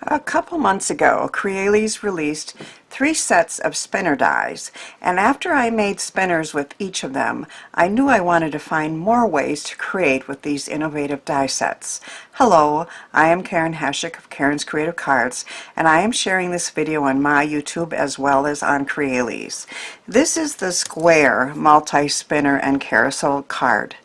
A couple months ago, Crealies released 3 sets of spinner dies, and after I made spinners with each of them, I knew I wanted to find more ways to create with these innovative die sets. Hello, I am Karen Hashik of Karen's Creative Cards, and I am sharing this video on my YouTube as well as on Crealies. This is the square multi-spinner and carousel card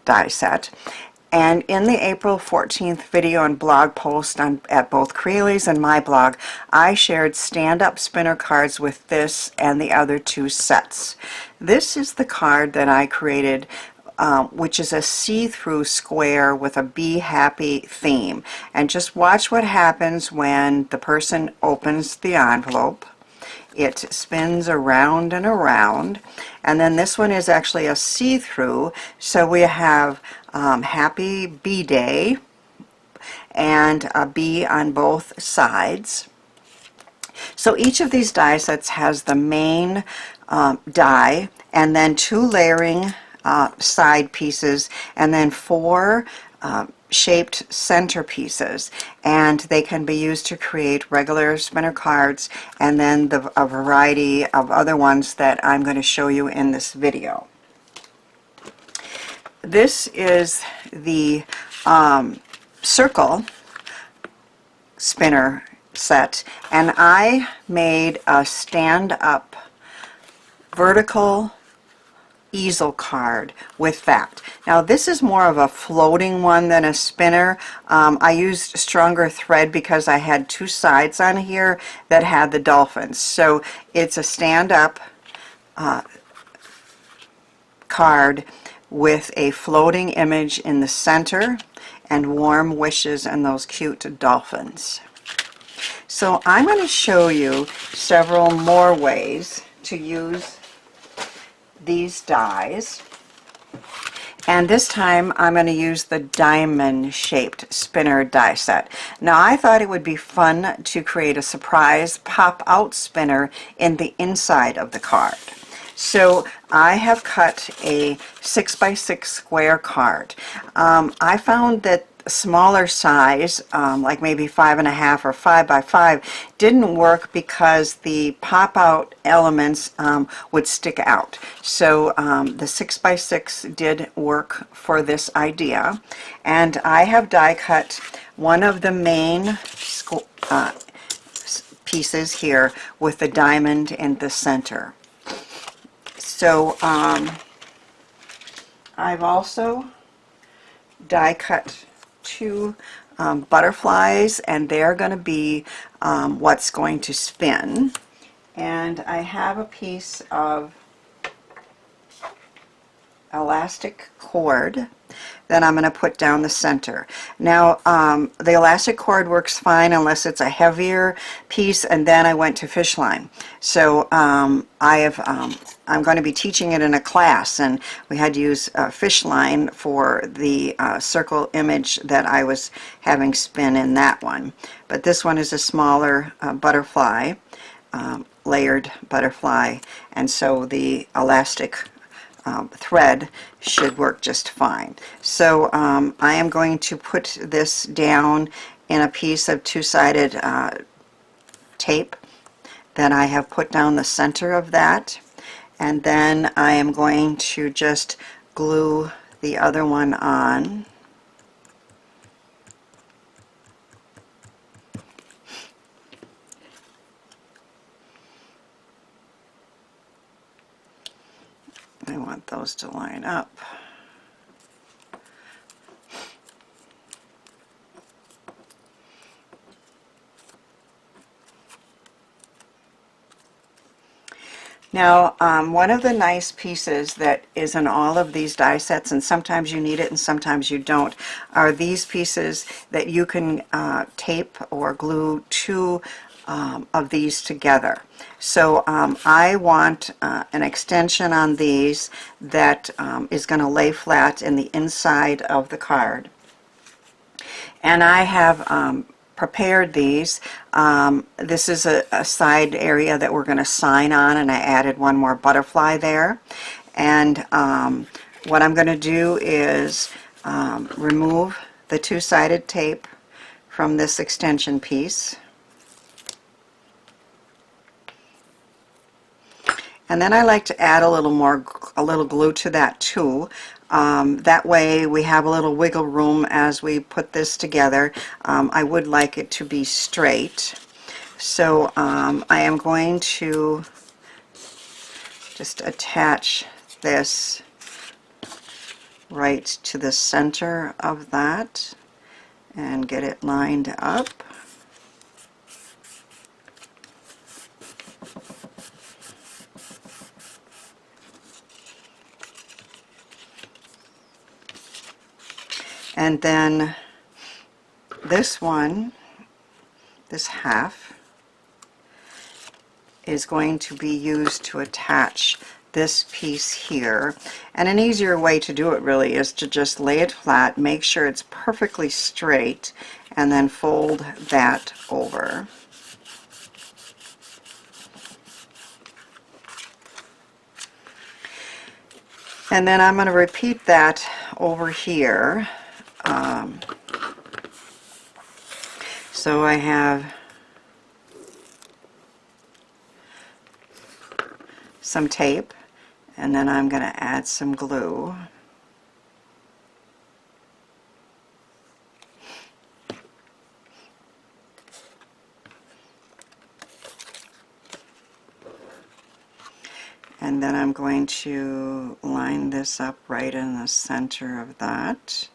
die set. And in the April 14th video and blog post at both Crealies and my blog, I shared stand-up spinner cards with this and the other 2 sets. This is the card that I created, which is a see-through square with a Be Happy theme. And just watch what happens when the person opens the envelope. It spins around and around, and then this one is actually a see-through, so we have Happy Bee Day and a bee on both sides. So each of these die sets has the main die and then 2 layering side pieces and then 4 shaped center pieces, and they can be used to create regular spinner cards and then a variety of other ones that I'm going to show you in this video. This is the circle spinner set, and I made a stand-up vertical easel card with that. Now this is more of a floating one than a spinner. I used stronger thread because I had 2 sides on here that had the dolphins. So it's a stand-up card with a floating image in the center and warm wishes and those cute dolphins. So I'm going to show you several more ways to use these dies, and this time I'm going to use the diamond shaped spinner die set. Now I thought it would be fun to create a surprise pop out spinner in the inside of the card. So I have cut a 6x6 square card. I found that smaller size, like maybe 5.5 or 5x5, didn't work because the pop-out elements would stick out. So the 6x6 did work for this idea, and I have die cut one of the main pieces here with the diamond in the center. So I've also die cut 2 butterflies, and they're going to be what's going to spin. And I have a piece of elastic cord that I'm going to put down the center. Now the elastic cord works fine unless it's a heavier piece, and then I went to fish line. So I'm going to be teaching it in a class, and we had to use fish line for the circle image that I was having spin in that one. But this one is a smaller butterfly, layered butterfly, and so the elastic thread should work just fine. So I am going to put this down in a piece of 2-sided tape that I have put down the center of that, and then I am going to just glue the other one on. I want those to line up. Now one of the nice pieces that is in all of these die sets, and sometimes you need it and sometimes you don't, are these pieces that you can tape or glue 2 of these together. So I want an extension on these that is going to lay flat in the inside of the card. And I have prepared these. This is a side area that we're going to sign on, and I added 1 more butterfly there. And what I'm going to do is remove the 2-sided tape from this extension piece. And then I like to add a little glue to that too. That way we have a little wiggle room as we put this together. I would like it to be straight. So I am going to just attach this right to the center of that and get it lined up. And then this one, this half, is going to be used to attach this piece here. And an easier way to do it really is to just lay it flat, make sure it's perfectly straight, and then fold that over. And then I'm going to repeat that over here. So I have some tape, and then I'm going to add some glue. And then I'm going to line this up right in the center of that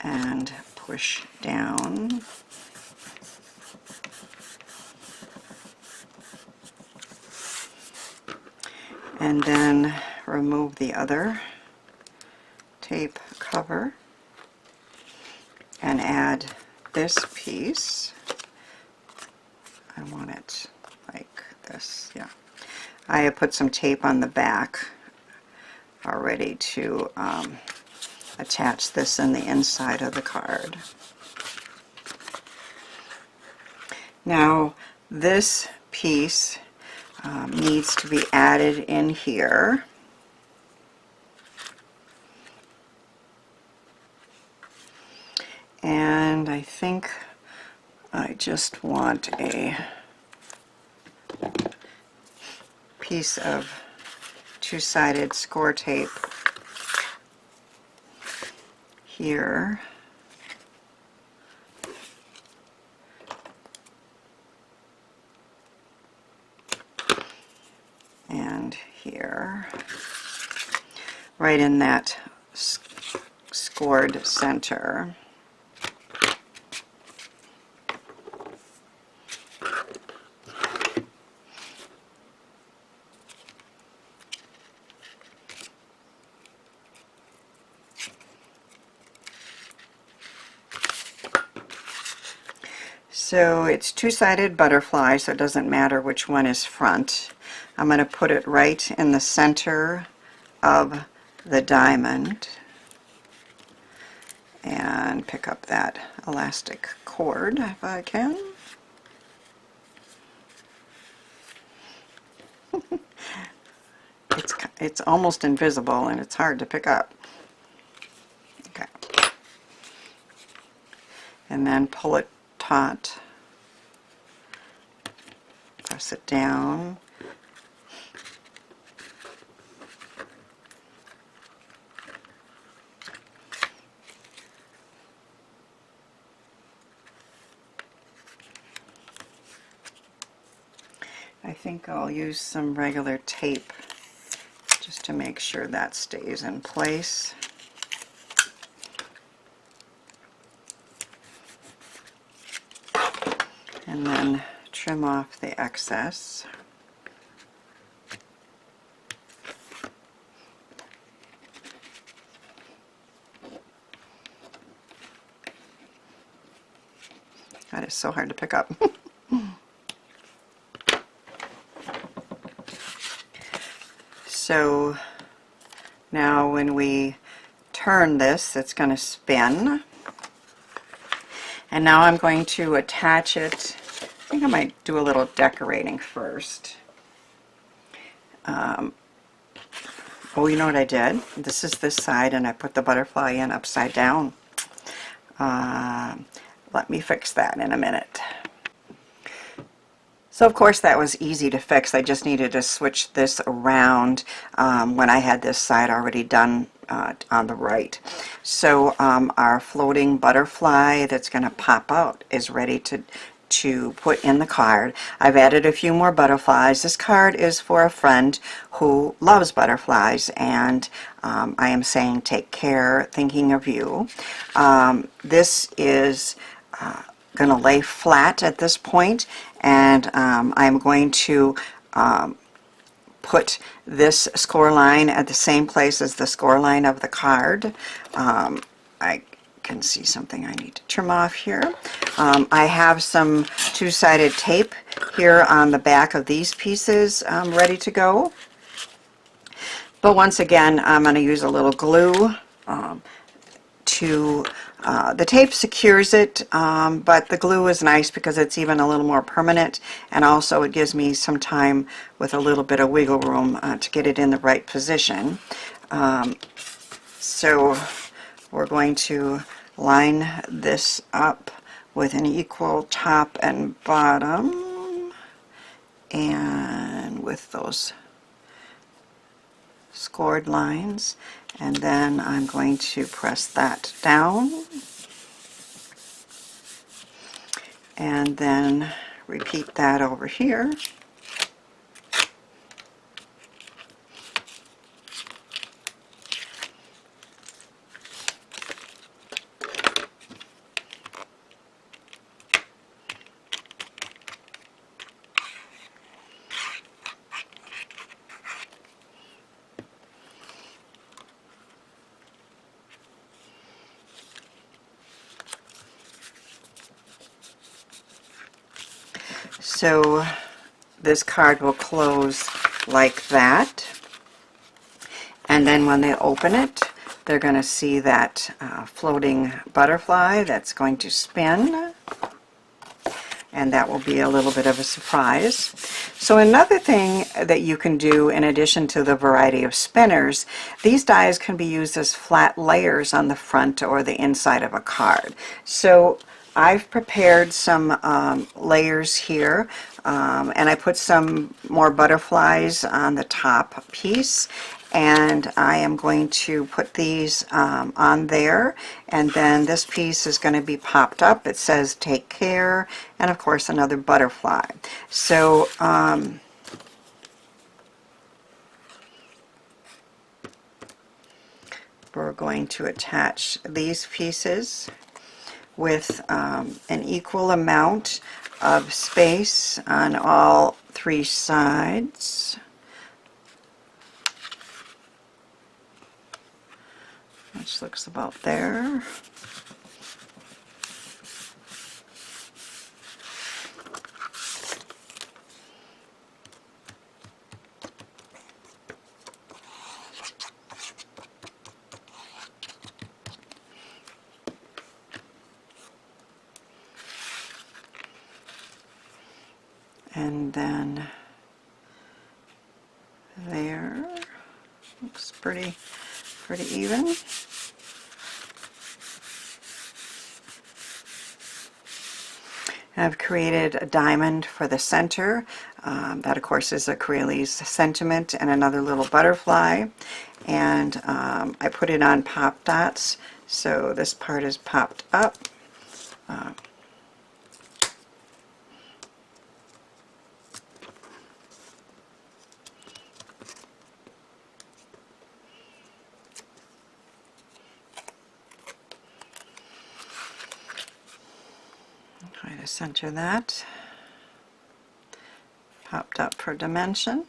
and push down. And then remove the other tape cover and add this piece. I want it like this, yeah. I have put some tape on the back already to attach this in the inside of the card. Now this piece needs to be added in here. And I think I just want a piece of two-sided score tape here. And here, right in that scored center. So it's two-sided butterfly, so it doesn't matter which one is front. I'm going to put it right in the center of the diamond and pick up that elastic cord if I can. It's almost invisible and it's hard to pick up. Okay. And then pull it taut, press it down, I think I'll use some regular tape just to make sure that stays in place. And then trim off the excess. That is so hard to pick up. So now when we turn this, it's going to spin. And now I'm going to attach it. I think I might do a little decorating first. Oh, you know what I did? This is this side, and I put the butterfly in upside down. Let me fix that in a minute. So of course that was easy to fix. I just needed to switch this around when I had this side already done on the right. So our floating butterfly that's going to pop out is ready to put in the card. I've added a few more butterflies. This card is for a friend who loves butterflies, and I am saying take care, thinking of you. This is going to lay flat at this point, and I'm going to put this score line at the same place as the score line of the card. I can see something I need to trim off here. I have some two-sided tape here on the back of these pieces ready to go. But once again, I'm going to use a little glue the tape secures it, but the glue is nice because it's even a little more permanent, and also it gives me some time with a little bit of wiggle room to get it in the right position. So we're going to line this up with an equal top and bottom, and with those scored lines, and then I'm going to press that down and then repeat that over here. So this card will close like that, and then when they open it, they're going to see that floating butterfly that's going to spin, and that will be a little bit of a surprise. So another thing that you can do, in addition to the variety of spinners, these dies can be used as flat layers on the front or the inside of a card. So I've prepared some layers here, and I put some more butterflies on the top piece, and I am going to put these on there, and then this piece is going to be popped up. It says take care, and of course another butterfly. So we're going to attach these pieces with an equal amount of space on all three sides. Which looks about there. And then there, looks pretty even. I've created a diamond for the center. That of course is a Crealies sentiment and another little butterfly, and I put it on pop dots, so this part is popped up. Try to center that. Popped up for dimension.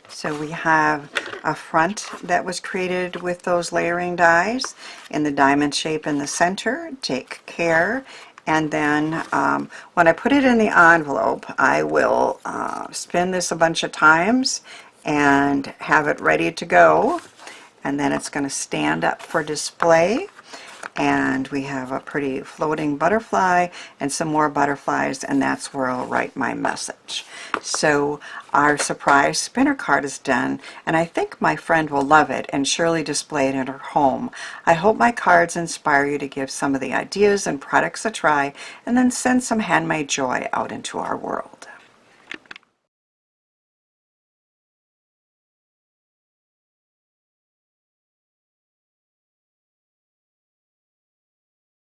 So we have a front that was created with those layering dies in the diamond shape in the center. Take care. And then when I put it in the envelope, I will spin this a bunch of times and have it ready to go. And then it's going to stand up for display. and we have a pretty floating butterfly and some more butterflies, and that's where I'll write my message. So our surprise spinner card is done, and I think my friend will love it and surely display it in her home. I hope my cards inspire you to give some of the ideas and products a try, and then send some handmade joy out into our world.